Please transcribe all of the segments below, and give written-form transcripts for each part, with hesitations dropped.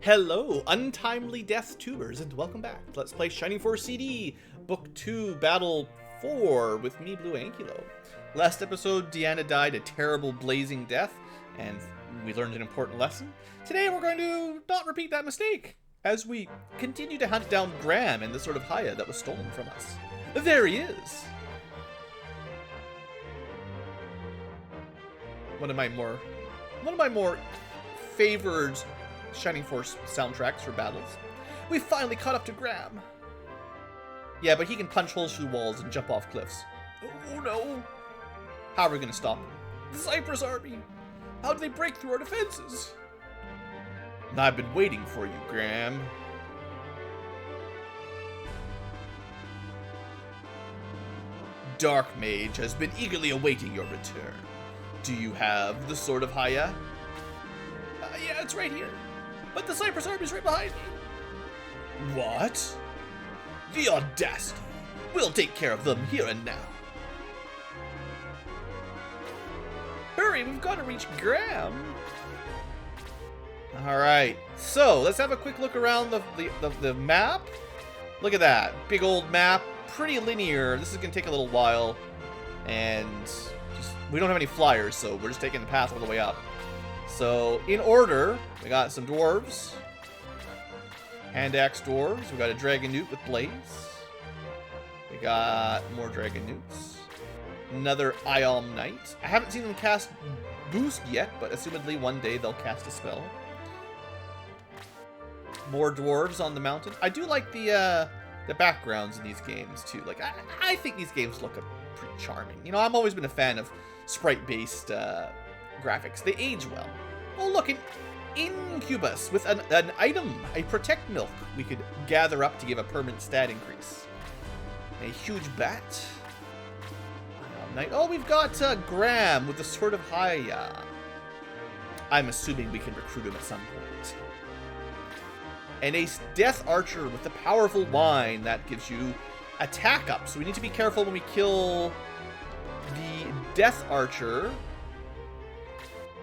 Hello, untimely death tubers, and welcome back. Let's play Shining Force CD, Book 2, Battle 4, with me, BlueAnkylo. Last episode, Deanna died a terrible blazing death, and we learned an important lesson. Today, we're going to not repeat that mistake, as we continue to hunt down Graham and the sort of Haya that was stolen from us. There he is! One of my more favored Shining Force soundtracks for battles. We finally caught up to Graham. Yeah, but he can punch holes through walls and jump off cliffs. Oh no! How are we gonna stop him? The Cypress Army! How do they break through our defenses? I've been waiting for you, Graham. Dark Mage has been eagerly awaiting your return. Do you have the Sword of Haya? Yeah, it's right here. But the Cypress Army's right behind me. What? The audacity! We'll take care of them here and now. Hurry, we've got to reach Graham. Alright, so let's have a quick look around the map. Look at that. Big old map. Pretty linear. This is going to take a little while. And we don't have any flyers, so we're just taking the path all the way up. So, in order, we got some dwarves. Hand axe dwarves. We got a dragon newt with blades. We got more dragon newts. Another Iom knight. I haven't seen them cast boost yet, but assumedly one day they'll cast a spell. More dwarves on the mountain. I do like the backgrounds in these games too. Like I think these games look pretty charming. You know, I've always been a fan of sprite-based graphics. They age well. Oh, look, an incubus with an item, a protect milk we could gather up to give a permanent stat increase. A huge bat. Oh, we've got Graham with the Sword of Haya. I'm assuming we can recruit him at some point. And a Death Archer with the powerful wine that gives you attack up. So we need to be careful when we kill the Death Archer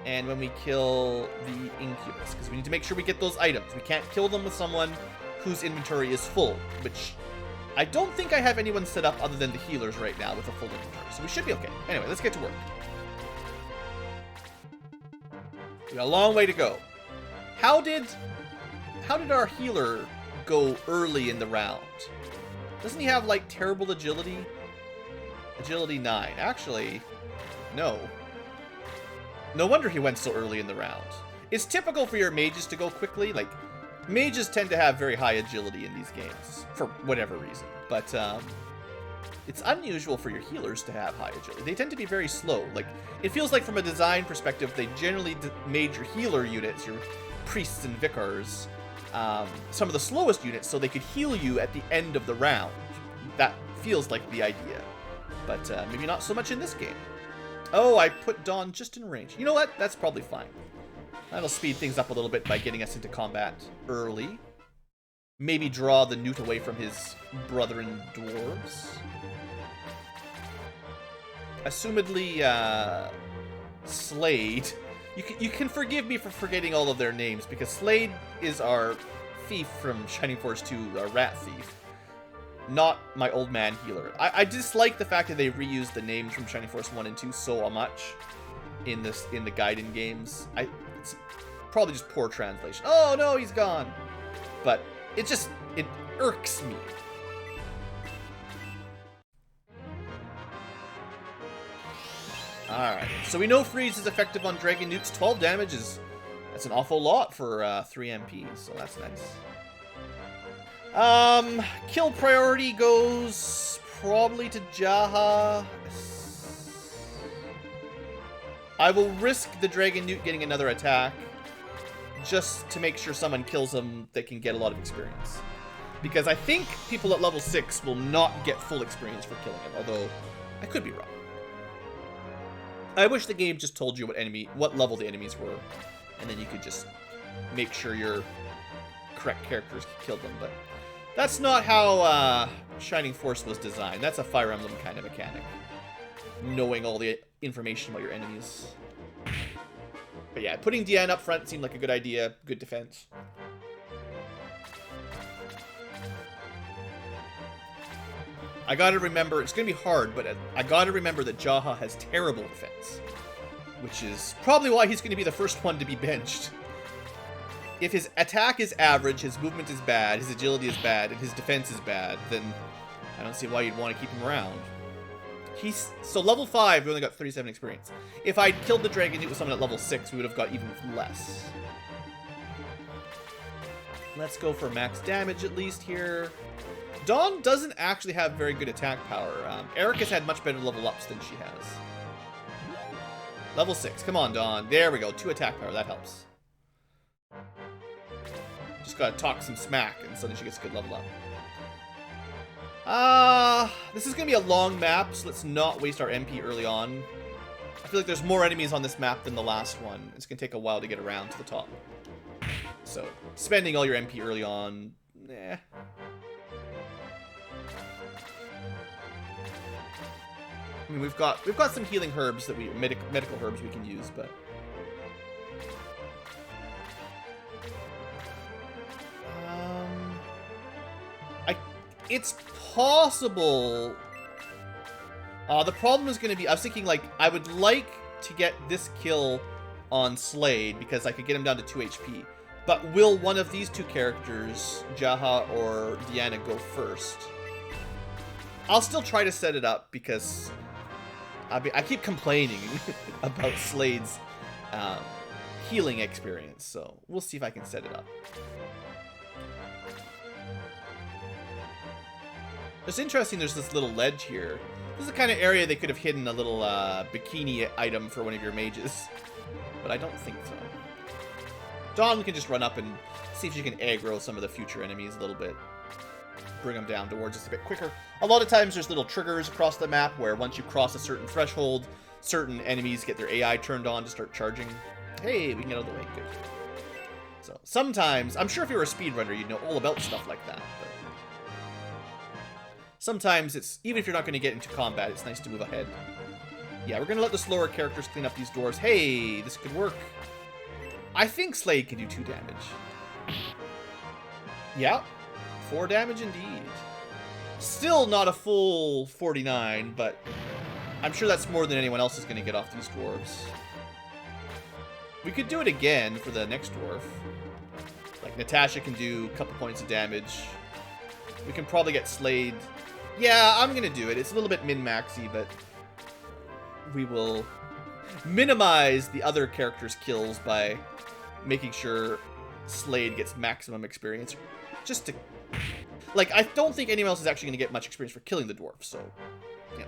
and when we kill the Incubus, because we need to make sure we get those items. We can't kill them with someone whose inventory is full, which I don't think I have anyone set up other than the healers right now with a full inventory, so we should be okay. Anyway, let's get to work. We got a long way to go. How did our healer go early in the round? Doesn't he have, like, terrible agility? Agility 9. Actually, no. No wonder he went so early in the round. It's typical for your mages to go quickly. Like, mages tend to have very high agility in these games, for whatever reason. But, it's unusual for your healers to have high agility. They tend to be very slow. Like, it feels like from a design perspective, they generally made your healer units, your priests and vicars, some of the slowest units so they could heal you at the end of the round. That feels like the idea. But maybe not so much in this game. Oh, I put Dawn just in range. You know what? That's probably fine. That'll speed things up a little bit by getting us into combat early. Maybe draw the newt away from his brethren dwarves. Assumedly, Slade. You can forgive me for forgetting all of their names, because Slade is our thief from Shining Force 2, our rat thief. Not my old man healer. I dislike the fact that they reused the names from Shining Force 1 and 2 so much in the Gaiden games. It's probably just poor translation. Oh no, he's gone. But it irks me. Alright, so we know Freeze is effective on Dragon Newts. 12 damage that's an awful lot for 3 MPs, so that's nice. Kill priority goes probably to Jaha. I will risk the Dragon Newt getting another attack just to make sure someone kills him that can get a lot of experience. Because I think people at level 6 will not get full experience for killing him, although I could be wrong. I wish the game just told you what level the enemies were, and then you could just make sure your correct characters killed them, but that's not how Shining Force was designed. That's a Fire Emblem kind of mechanic. Knowing all the information about your enemies. But yeah, putting Deanna up front seemed like a good idea. Good defense. I gotta remember, it's gonna be hard, but I gotta remember that Jaha has terrible defense. Which is probably why he's gonna be the first one to be benched. If his attack is average, his movement is bad, his agility is bad, and his defense is bad, then I don't see why you'd want to keep him around. So level 5, we only got 37 experience. If I'd killed the Dragon Newt with someone at level 6, we would have got even less. Let's go for max damage at least here. Dawn doesn't actually have very good attack power. Eric has had much better level ups than she has. Level 6. Come on, Dawn. There we go. 2 attack power. That helps. Just gotta talk some smack, and suddenly she gets a good level up. This is gonna be a long map, so let's not waste our MP early on. I feel like there's more enemies on this map than the last one. It's gonna take a while to get around to the top. So, spending all your MP early on, eh. I mean, we've got some healing herbs that medical herbs we can use, but it's possible. The problem is going to be, I was thinking, like, I would like to get this kill on Slade because I could get him down to 2 HP. But will one of these 2 characters, Jaha or Deanna, go first? I'll still try to set it up because I keep complaining about Slade's healing experience, so we'll see if I can set it up. It's interesting there's this little ledge here. This is the kind of area they could have hidden a little bikini item for one of your mages. But I don't think so. Dawn can just run up and see if she can aggro some of the future enemies a little bit. Bring them down towards us a bit quicker. A lot of times there's little triggers across the map where once you cross a certain threshold, certain enemies get their AI turned on to start charging. Hey, we can get out of the way. Good. So sometimes, I'm sure if you were a speedrunner, you'd know all about stuff like that. But sometimes it's, even if you're not going to get into combat, it's nice to move ahead. Yeah, we're going to let the slower characters clean up these dwarves. Hey, this could work. I think Slade can do 2 damage. Yeah, 4 damage indeed. Still not a full 49, but I'm sure that's more than anyone else is going to get off these dwarves. We could do it again for the next dwarf. Like, Natasha can do a couple points of damage. We can probably get Slade. Yeah, I'm going to do it. It's a little bit min-maxy, but we will minimize the other characters' kills by making sure Slade gets maximum experience. Just to... Like, I don't think anyone else is actually going to get much experience for killing the dwarf, so... Yeah.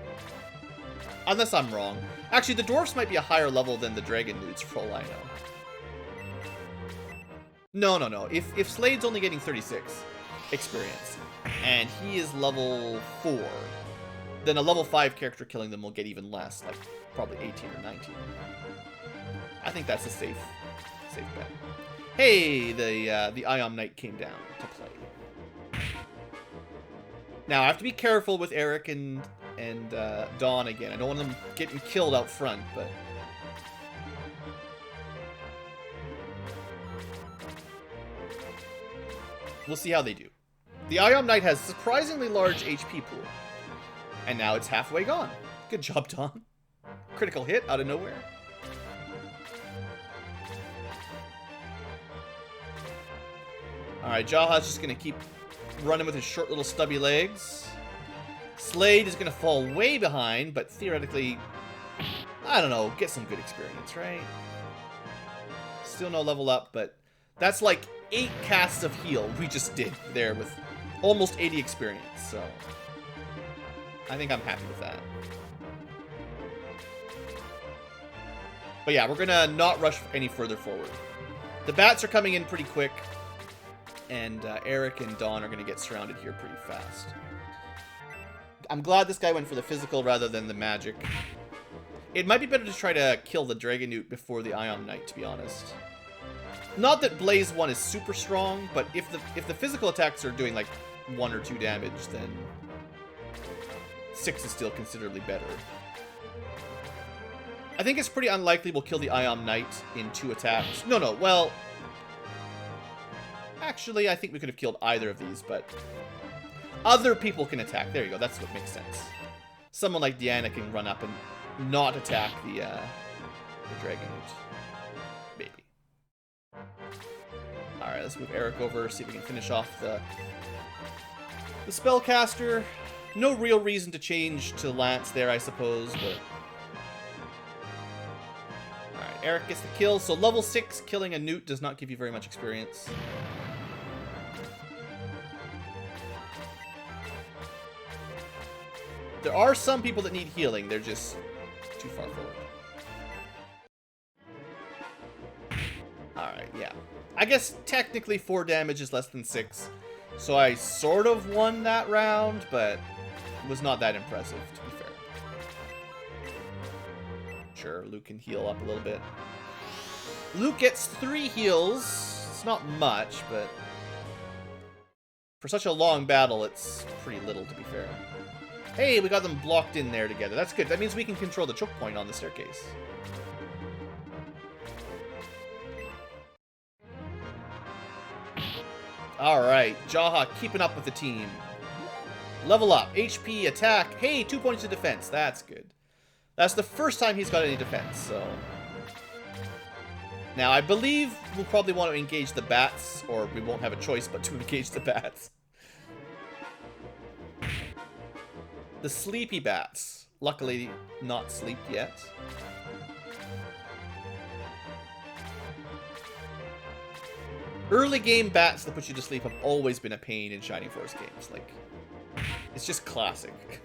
Unless I'm wrong. Actually, the dwarfs might be a higher level than the dragon newts, for all I know. No. If Slade's only getting 36 experience, and he is level 4, then a level 5 character killing them will get even less, like probably 18 or 19. I think that's a safe bet. Hey, the Ion Knight came down to play. Now, I have to be careful with Eric and Dawn again. I don't want them getting killed out front, but... We'll see how they do. The Ion Knight has surprisingly large HP pool. And now it's halfway gone. Good job, Dawn. Critical hit out of nowhere. Alright, Jaha's just going to keep running with his short little stubby legs. Slade is going to fall way behind, but theoretically, I don't know, get some good experience, right? Still no level up, but that's like 8 casts of heal we just did there with almost 80 experience, so I think I'm happy with that. But yeah, we're going to not rush any further forward. The bats are coming in pretty quick, and Eric and Dawn are going to get surrounded here pretty fast. I'm glad this guy went for the physical rather than the magic. It might be better to try to kill the Dragon Newt before the Ion Knight, to be honest. Not that Blaze 1 is super strong, but if the physical attacks are doing like 1 or 2 damage, then 6 is still considerably better. I think it's pretty unlikely we'll kill the Ion Knight in 2 attacks. No, well... Actually, I think we could have killed either of these, but... Other people can attack. There you go. That's what makes sense. Someone like Deanna can run up and not attack the Dragon Newt. Maybe. Alright, let's move Eric over, see if we can finish off the Spellcaster. No real reason to change to Lance there, I suppose, but... Alright, Eric gets the kill. So level 6, killing a Newt does not give you very much experience. There are some people that need healing. They're just too far forward. Alright, yeah. I guess technically 4 damage is less than 6. So I sort of won that round, but it was not that impressive, to be fair. Sure, Luke can heal up a little bit. Luke gets 3 heals. It's not much, but for such a long battle, it's pretty little, to be fair. Hey, we got them blocked in there together. That's good. That means we can control the choke point on the staircase. Alright, Jaha keeping up with the team. Level up, HP, attack. Hey, 2 points of defense. That's good. That's the first time he's got any defense, so... Now, I believe we'll probably want to engage the bats, or we won't have a choice but to engage the bats. The sleepy bats. Luckily, not sleep yet. Early game bats that put you to sleep have always been a pain in Shining Force games. Like, it's just classic.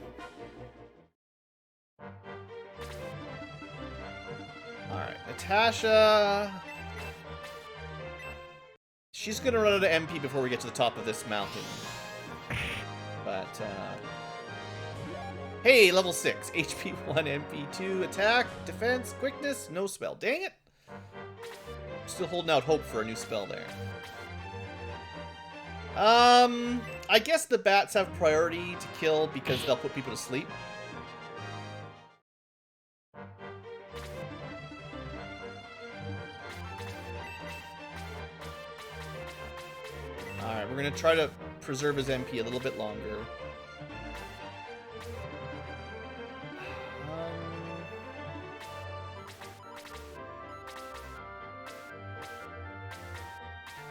Alright, Natasha. She's gonna run out of MP before we get to the top of this mountain. But, hey, level 6. HP 1, MP 2, attack, defense, quickness, no spell. Dang it! Still holding out hope for a new spell there. I guess the bats have priority to kill because they'll put people to sleep. Alright, we're gonna try to preserve his MP a little bit longer.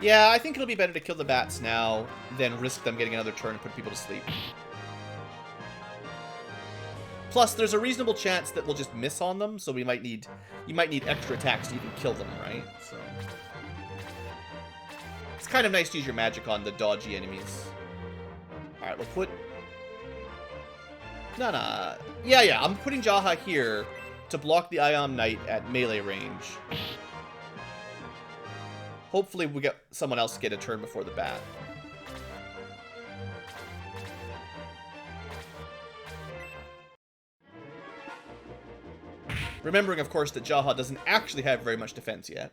Yeah, I think it'll be better to kill the bats now than risk them getting another turn and put people to sleep. Plus, there's a reasonable chance that we'll just miss on them, so you might need extra attacks to even kill them, right? So it's kind of nice to use your magic on the dodgy enemies. Alright, we'll put... Nah. Yeah, I'm putting Jaha here to block the Ion Knight at melee range. Hopefully we get someone else to get a turn before the bat. Remembering, of course, that Jaha doesn't actually have very much defense yet.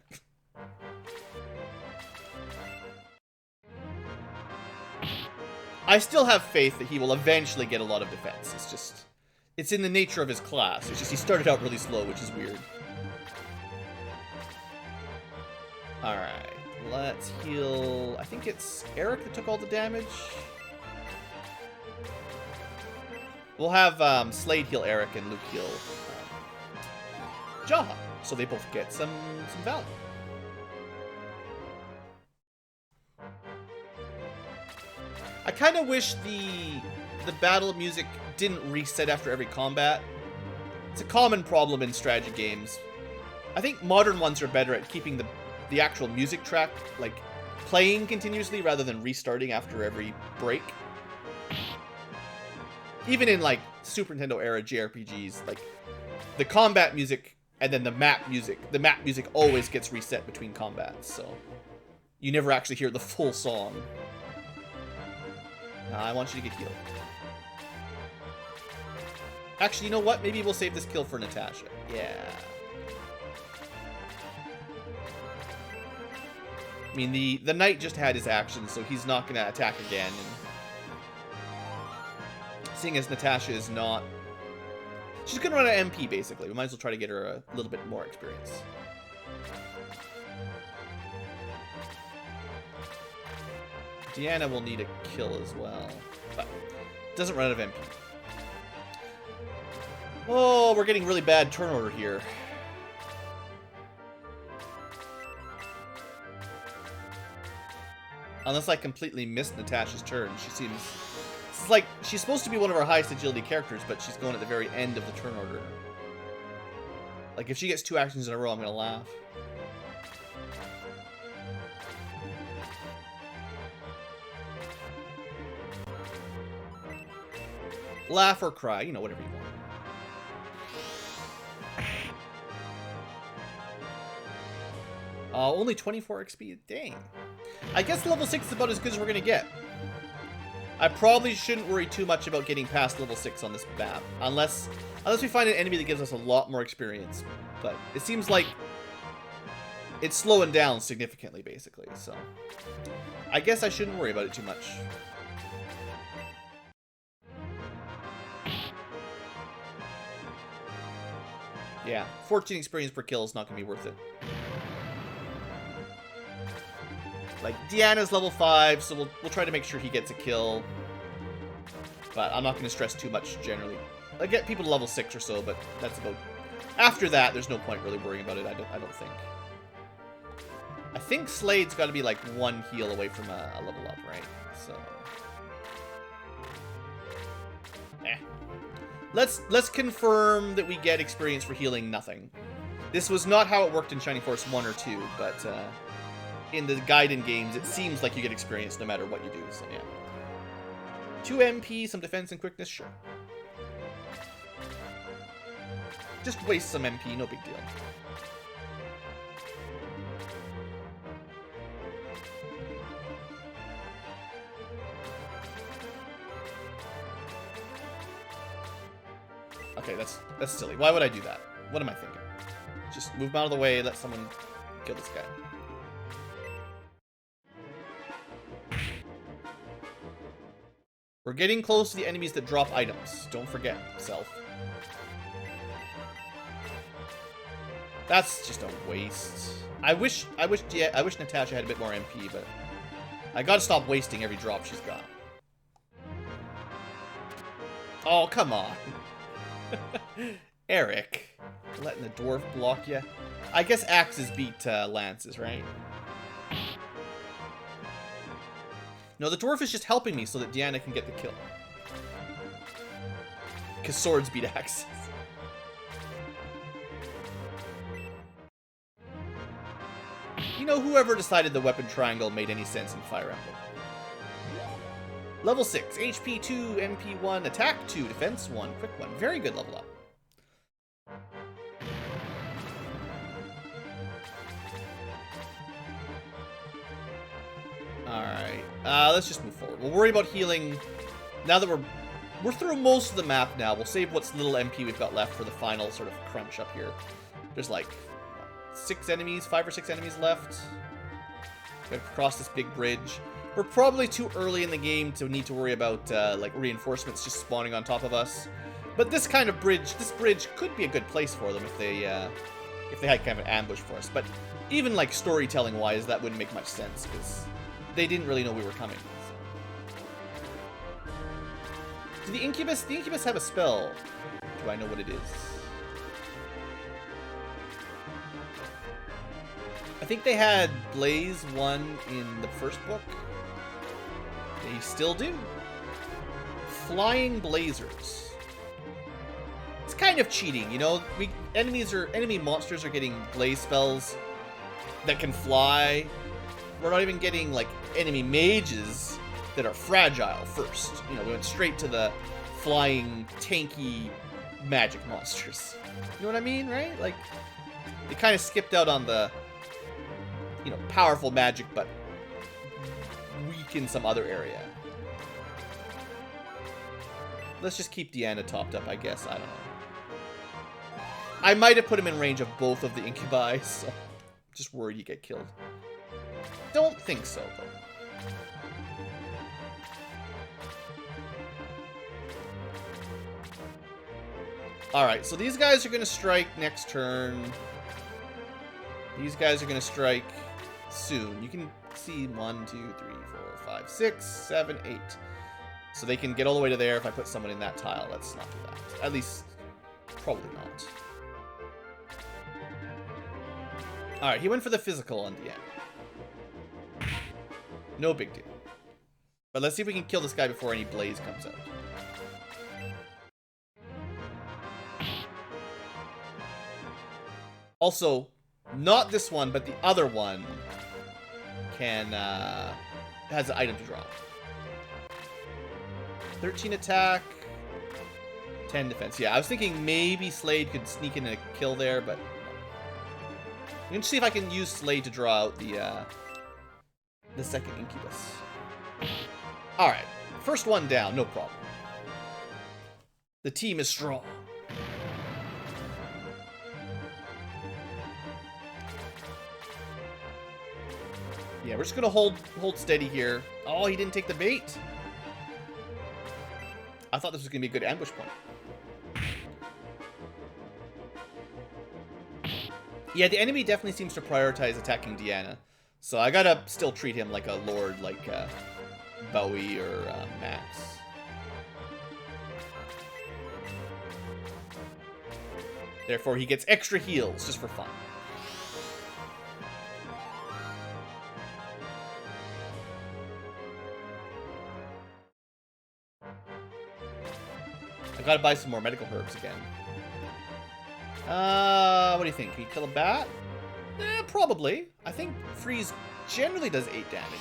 I still have faith that he will eventually get a lot of defense. It's just... it's in the nature of his class. It's just he started out really slow, which is weird. Alright, let's heal... I think it's Eric that took all the damage. We'll have Slade heal Eric and Luke heal Jaha, so they both get some value. I kind of wish the battle music didn't reset after every combat. It's a common problem in strategy games. I think modern ones are better at keeping the actual music track, like, playing continuously rather than restarting after every break. Even in, like, Super Nintendo era JRPGs, like, the combat music and then the map music always gets reset between combats, so you never actually hear the full song. I want you to get healed. Actually, you know what? Maybe we'll save this kill for Natasha. Yeah. I mean, the knight just had his action, so he's not going to attack again. And seeing as Natasha is not... she's going to run an MP, basically. We might as well try to get her a little bit more experience. Deanna will need a kill as well. But doesn't run out of MP. Oh, we're getting really bad turn order here. Unless I completely missed Natasha's turn. She seems... It's like, she's supposed to be one of our highest agility characters, but she's going at the very end of the turn order. Like, if she gets 2 actions in a row, I'm gonna laugh. Laugh or cry, you know, whatever you want. Only 24 XP, dang. I guess level 6 is about as good as we're gonna get. I probably shouldn't worry too much about getting past level 6 on this map, unless we find an enemy that gives us a lot more experience. But it seems like it's slowing down significantly, basically, so I guess I shouldn't worry about it too much. Yeah, 14 experience per kill is not gonna be worth it. Like, Deanna's level 5, so we'll try to make sure he gets a kill. But I'm not going to stress too much, generally. I get people to level 6 or so, but that's about... After that, there's no point really worrying about it, I don't think. I think Slade's got to be, like, 1 heal away from a level up, right? So... Let's confirm that we get experience for healing nothing. This was not how it worked in Shining Force 1 or 2, but... in the Gaiden games, it seems like you get experience no matter what you do, so yeah. 2 MP, some defense and quickness, sure. Just waste some MP, no big deal. Okay, that's silly. Why would I do that? What am I thinking? Just move him out of the way, let someone kill this guy. We're getting close to the enemies that drop items. Don't forget, self. That's just a waste. I wish Natasha had a bit more MP, but I gotta stop wasting every drop she's got. Oh, come on. Eric. Letting the dwarf block you. I guess axes beat lances, right? No, the dwarf is just helping me so that Deanna can get the kill. Because swords beat axes. You know, whoever decided the weapon triangle made any sense in Fire Emblem. Level 6, HP 2, MP 1, attack 2, defense 1, quick 1. Very good level up. Alright, let's just move forward. We'll worry about healing now that we're through most of the map now. We'll save what's little MP we've got left for the final sort of crunch up here. There's like 5 or 6 enemies left. We have to cross this big bridge. We're probably too early in the game to need to worry about like reinforcements just spawning on top of us. But this kind of bridge, could be a good place for them if they had kind of an ambush for us. But even like storytelling wise, that wouldn't make much sense because they didn't really know we were coming. So. Do the Incubus have a spell? Do I know what it is? I think they had Blaze 1 in the first book. They still do. Flying Blazers. It's kind of cheating, you know? Enemy monsters are getting blaze spells that can fly. We're not even getting, like, enemy mages that are fragile first. You know, we went straight to the flying, tanky magic monsters. You know what I mean, right? Like, they kind of skipped out on the, you know, powerful magic, but weak in some other area. Let's just keep Deanna topped up, I guess. I don't know. I might have put him in range of both of the Incubi, so I'm just worried he'd get killed. Don't think so, though. Alright, so these guys are going to strike next turn. These guys are going to strike soon. You can see 1, 2, 3, 4, 5, 6, 7, 8. So they can get all the way to there if I put someone in that tile. Let's not do that. At least, probably not. Alright, he went for the physical on the end. No big deal. But let's see if we can kill this guy before any blaze comes out. Also, not this one, but the other one can, has an item to drop. 13 attack, 10 defense. Yeah, I was thinking maybe Slade could sneak in a kill there, but we can see if I can use Slade to draw out the second Incubus. Alright, first one down, no problem. The team is strong. Yeah, we're just gonna hold steady here. Oh, he didn't take the bait. I thought this was gonna be a good ambush point. Yeah, the enemy definitely seems to prioritize attacking Deanna. So I gotta still treat him like a lord, like Bowie or Max. Therefore, he gets extra heals just for fun. I gotta buy some more medical herbs again. What do you think? Can you kill a bat? Probably. I think freeze generally does 8 damage.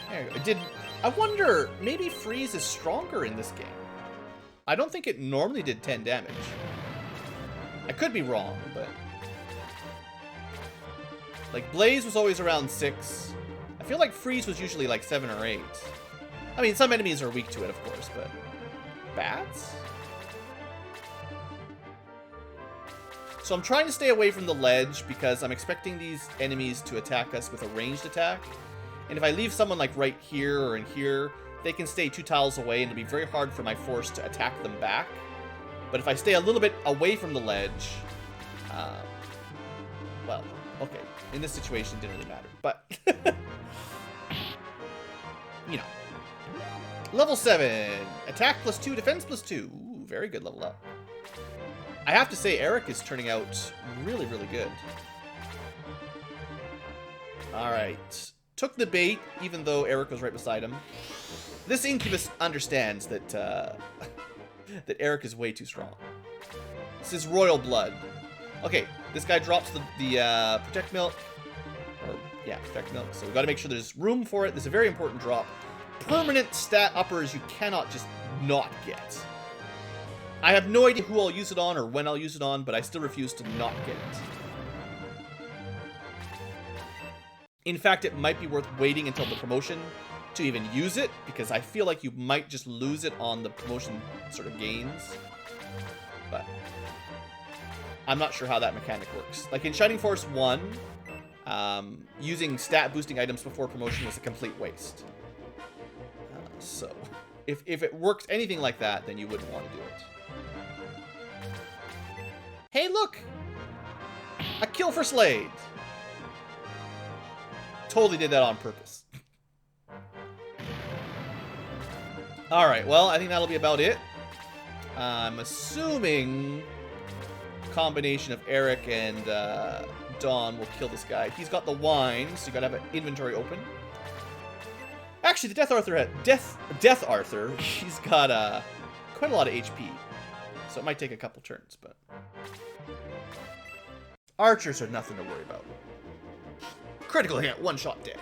There you go. I wonder, maybe freeze is stronger in this game. I don't think it normally did 10 damage. I could be wrong, but... like, Blaze was always around 6. I feel like freeze was usually like 7 or 8. I mean, some enemies are weak to it, of course, but... bats? So I'm trying to stay away from the ledge because I'm expecting these enemies to attack us with a ranged attack. And if I leave someone like right here or in here, they can stay 2 tiles away and it'll be very hard for my force to attack them back. But if I stay a little bit away from the ledge, well, okay. In this situation, it didn't really matter. But, you know. Level 7. Attack +2, defense +2. Ooh, very good level up. I have to say, Eric is turning out really, really good. Alright. Took the bait, even though Eric was right beside him. This Incubus understands that, that Eric is way too strong. This is royal blood. Okay, this guy drops the Protect Milk. Or, yeah, Protect Milk. So we've got to make sure there's room for it. This is a very important drop. Permanent stat uppers you cannot just not get. I have no idea who I'll use it on or when I'll use it on, but I still refuse to not get it. In fact, it might be worth waiting until the promotion to even use it, because I feel like you might just lose it on the promotion sort of gains. But I'm not sure how that mechanic works. Like in Shining Force 1, using stat boosting items before promotion was a complete waste. So, if it works anything like that, then you wouldn't want to do it. Hey, look! A kill for Slade! Totally did that on purpose. Alright, well, I think that'll be about it. I'm assuming a combination of Eric and Dawn will kill this guy. He's got the wine, so you gotta have an inventory open. Actually, the Death Arthur, he's got quite a lot of HP. So it might take a couple turns, but... archers are nothing to worry about. Critical hit, 1 shot dead.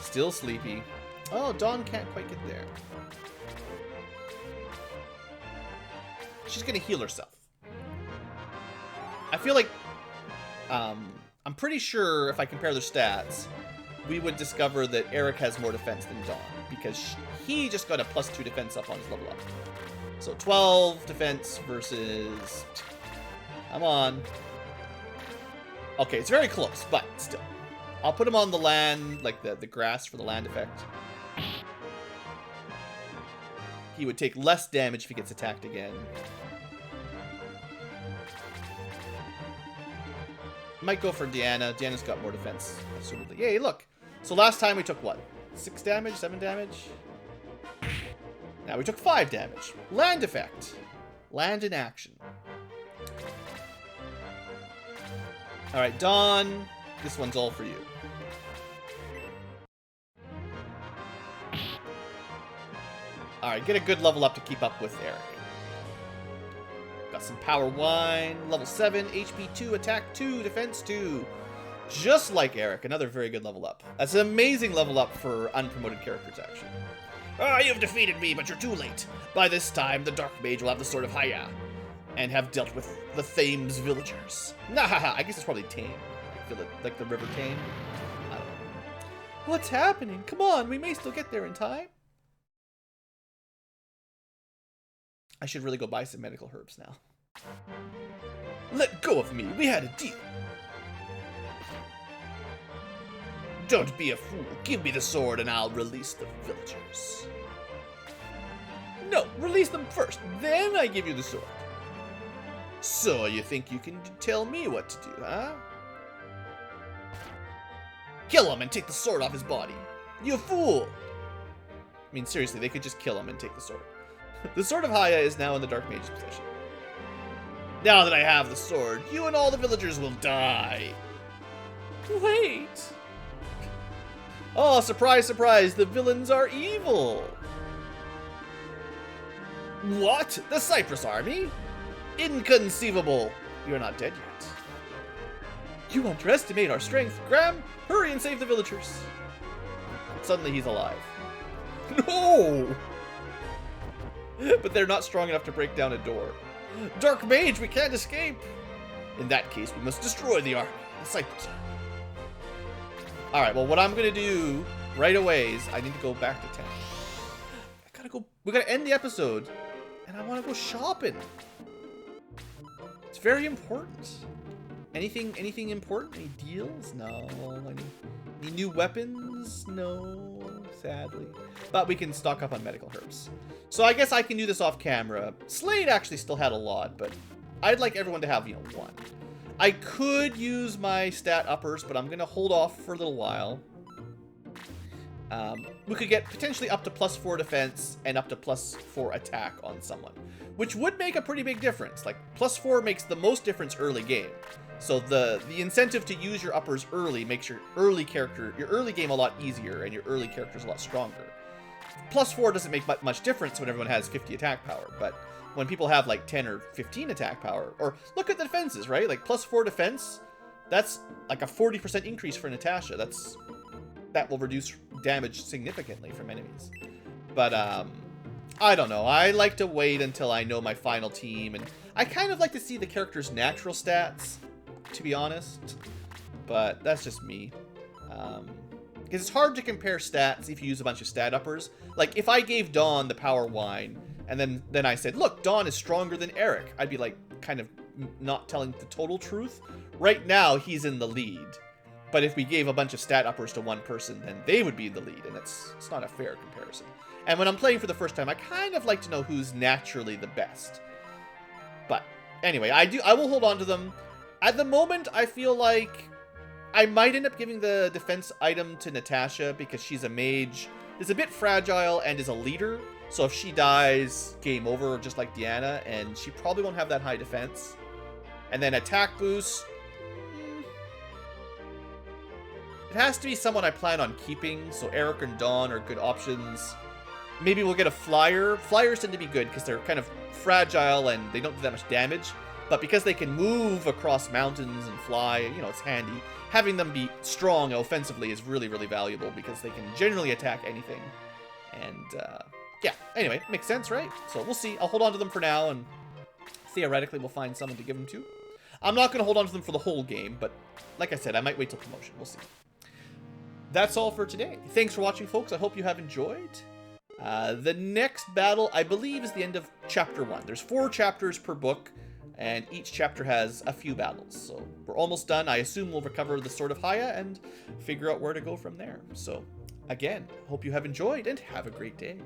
Still sleepy. Oh, Dawn can't quite get there. She's gonna heal herself. I feel like, I'm pretty sure if I compare their stats, we would discover that Eric has more defense than Dawn, because he just got a +2 defense up on his level up. So 12 defense versus... come on. Okay, it's very close, but still. I'll put him on the land, like the grass for the land effect. He would take less damage if he gets attacked again. Might go for Deanna. Deanna's got more defense, assumedly. Yay, look. So last time we took what? 6 damage? 7 damage? Now we took 5 damage. Land effect. Land in action. Alright, Dawn. This one's all for you. Alright, get a good level up to keep up with Eric. Got some power wine. Level 7, HP 2, attack 2, defense 2. Just like Eric, another very good level up. That's an amazing level up for unpromoted characters, actually. Ah, you've defeated me, but you're too late. By this time, the Dark Mage will have the Sword of Haya, and have dealt with the Thames villagers. Nah, I guess it's probably Tame. I feel like the River Tame. I don't know. What's happening? Come on, we may still get there in time. I should really go buy some medical herbs now. Let go of me. We had a deal. Don't be a fool. Give me the sword and I'll release the villagers. No, release them first. Then I give you the sword. So you think you can tell me what to do, huh? Kill him and take the sword off his body. You fool! I mean, seriously, they could just kill him and take the sword. The Sword of Haya is now in the Dark Mage's possession. Now that I have the sword, you and all the villagers will die. Wait. Oh, surprise, surprise, the villains are evil. What? The Cypress Army? Inconceivable. You're not dead yet. You underestimate our strength, Graham. Hurry and save the villagers. Suddenly he's alive. No! But they're not strong enough to break down a door. Dark Mage, we can't escape. In that case, we must destroy the army. The Cypress Army. Alright, well, what I'm going to do right away is I need to go back to town. I gotta go. We gotta end the episode. And I want to go shopping. It's very important. Anything important? Any deals? No. Any new weapons? No, sadly. But we can stock up on medical herbs. So I guess I can do this off camera. Slade actually still had a lot, but I'd like everyone to have, one. I could use my stat uppers, but I'm going to hold off for a little while. We could get potentially up to +4 defense and up to +4 attack on someone, which would make a pretty big difference. Like, +4 makes the most difference early game. So the incentive to use your uppers early makes your early game a lot easier and your early characters a lot stronger. +4 doesn't make much difference when everyone has 50 attack power, but when people have like 10 or 15 attack power, or look at the defenses, right? Like +4 defense, that's like a 40% increase for Natasha. That will reduce damage significantly from enemies. But I don't know. I like to wait until I know my final team, and I kind of like to see the character's natural stats, to be honest. But that's just me. Because it's hard to compare stats if you use a bunch of stat uppers. Like, if I gave Dawn the power wine, and then I said, look, Dawn is stronger than Eric, I'd be like, kind of not telling the total truth. Right now, he's in the lead. But if we gave a bunch of stat uppers to one person, then they would be in the lead, and it's not a fair comparison. And when I'm playing for the first time, I kind of like to know who's naturally the best. But anyway, I will hold on to them. At the moment, I feel like I might end up giving the defense item to Natasha because she's a mage, is a bit fragile, and is a leader. So if she dies, game over, just like Deanna, and she probably won't have that high defense. And then attack boost. It has to be someone I plan on keeping, so Eric and Dawn are good options. Maybe we'll get a flyer. Flyers tend to be good because they're kind of fragile and they don't do that much damage. But because they can move across mountains and fly, it's handy. Having them be strong offensively is really, really valuable because they can generally attack anything. And, yeah. Anyway, makes sense, right? So we'll see. I'll hold on to them for now, and theoretically we'll find someone to give them to. I'm not going to hold on to them for the whole game, but like I said, I might wait till promotion. We'll see. That's all for today. Thanks for watching, folks. I hope you have enjoyed. The next battle, I believe, is the end of Chapter 1. There's 4 chapters per book, and each chapter has a few battles. So we're almost done. I assume we'll recover the Sword of Haya and figure out where to go from there. So, again, hope you have enjoyed, and have a great day.